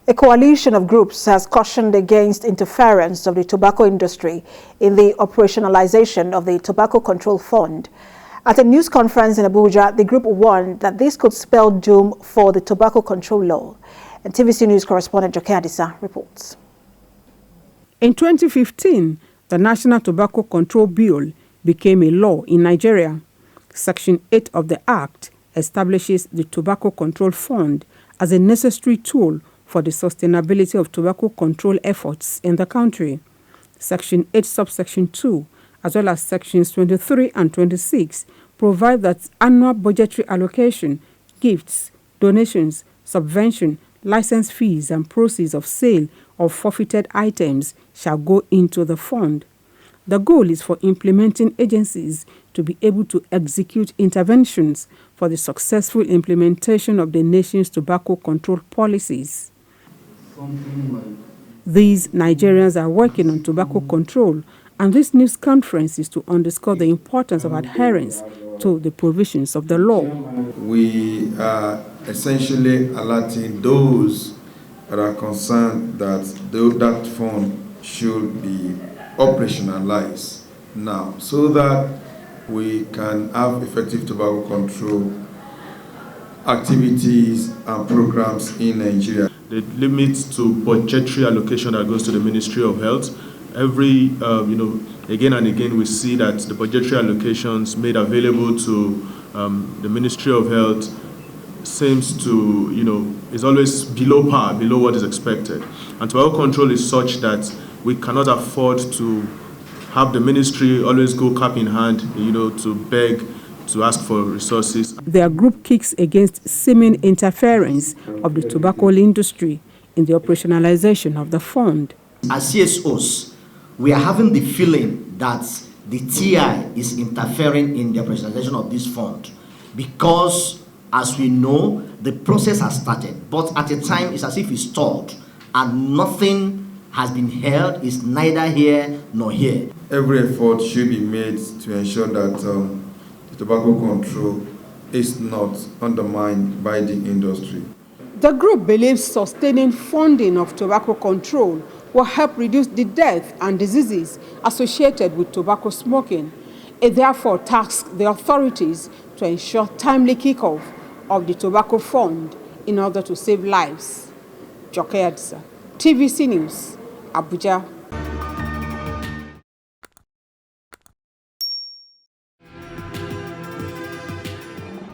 A coalition of groups has cautioned against interference of the tobacco industry in the operationalization of the Tobacco Control Fund. At a news conference in Abuja, the group warned that this could spell doom for the tobacco control law. And TVC News correspondent Joke Adisa reports. In 2015, the National Tobacco Control Bill became a law in Nigeria. Section 8 of the Act establishes the Tobacco Control Fund as a necessary tool for the sustainability of tobacco control efforts in the country. Section 8 subsection 2, as well as sections 23 and 26, provide that annual budgetary allocation, gifts, donations, subvention, license fees and proceeds of sale of forfeited items shall go into the fund. The goal is for implementing agencies to be able to execute interventions for the successful implementation of the nation's tobacco control policies. These Nigerians are working on tobacco control, and this news conference is to underscore the importance of adherence to the provisions of the law. We are essentially alerting those that are concerned that that fund should be operationalized now so that we can have effective tobacco control activities and programs in Nigeria. The limit to budgetary allocation that goes to the Ministry of Health. Every, again and again, we see that the budgetary allocations made available to the Ministry of Health seems to, is always below par, below what is expected. And tobacco control is such that we cannot afford to have the ministry always go cap in hand, to beg, to ask for resources. Their group kicks against seeming interference of the tobacco industry in the operationalization of the fund. As CSOs, we are having the feeling that the TI is interfering in the operationalization of this fund because, as we know, the process has started, but at a time it's as if it's stalled and nothing has been held, is neither here nor here. Every effort should be made to ensure that the tobacco control is not undermined by the industry. The group believes sustaining funding of tobacco control will help reduce the death and diseases associated with tobacco smoking. It therefore tasks the authorities to ensure timely kickoff of the tobacco fund in order to save lives. Joke Adisa, TVC News, Abuja.